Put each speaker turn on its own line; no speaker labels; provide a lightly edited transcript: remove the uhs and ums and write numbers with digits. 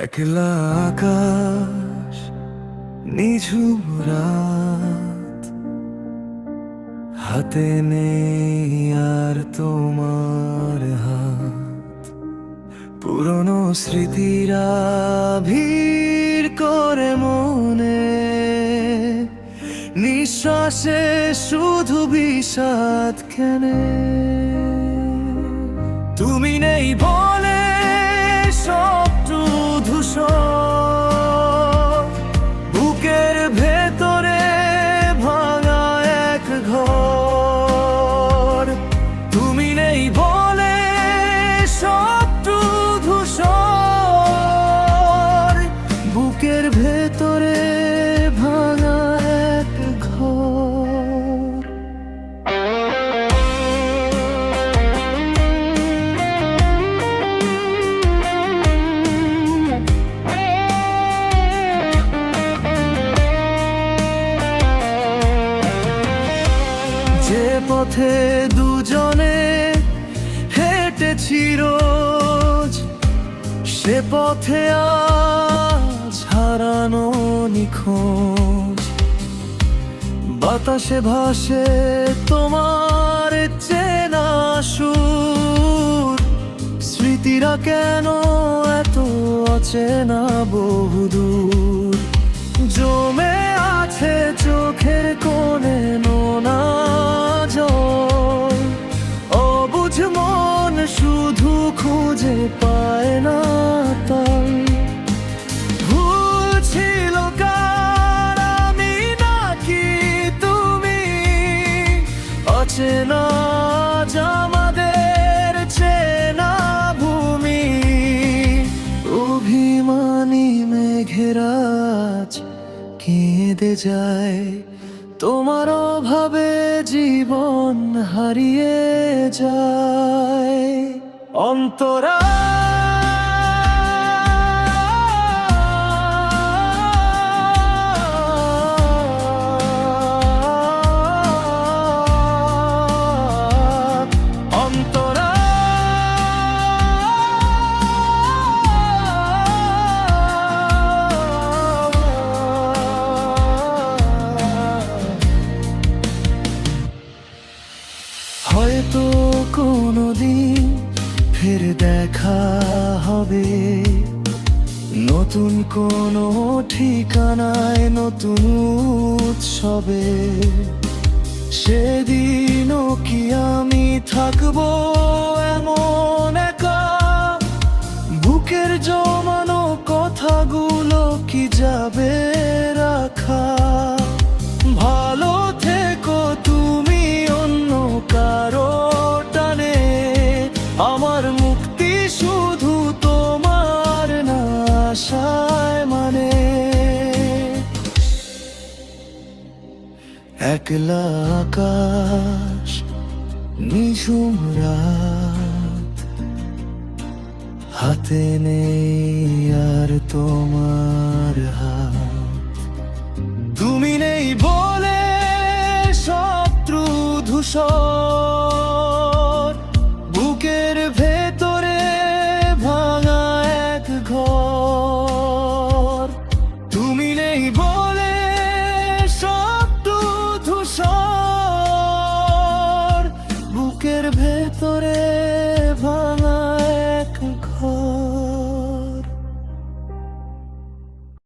একলা আকাশ, নিঝুম রাত, হাতে নেই আর তোমার হাত। পুরনো স্মৃতিরা ভিড় করে মনে, নিঃশ্বাসে শুধু বিষাদ কেনে। তুমি নেই বলে সবটু ধূসর, বুকের ভেতরে ভাঙা এক ঘর। তুমি নেই বলে সবটু ধূসর, বুকের ভেতরে ভাঙা এক ঘর। যে পথে দুজনে হেঁটেছি রোজ, সে পথে আজ হারানো নিখোঁজ। বাতাসে ভাসে তোমার চেনা সুর, স্মৃতিরা কেন এত অচেনা বহুদূর। জমে আছে চোখের কোণে নোনা জল, অবুঝ মন শুধু খুঁজে পায় না তাল। ভুল ছিল কার, আমি নাকি তুমি? অচেনা আজ আমাদের চেনা ভূমি। অভিমানী মেঘেরা আজ কেঁদে যায়, তোমার অভাবে জীবন হারিয়ে যায়। অন্তরা হয়তো কোনোদিন ফের দেখা হবে, নতুন কোনো ঠিকানায় নতুন উৎসবে। সেদিনও কি আমি থাকবো এমন একা? বুকের জমানো কথাগুলো কি যাবে রাখা? ভালো থেকো তুমি অন্য কারো টানে, আমার মুক্তি শুধু তোমার না আশায় মানে। একলা আকাশ, নিঝুম রাত, হাতে নেই আর তোমার হাত। তুমি নেই বলে শত্রু ধূসর, বুকের ভেতরে ভাঙা এক ঘর। তুমি নেই বলে শত্রু ধূসর, বুকের ভেতরে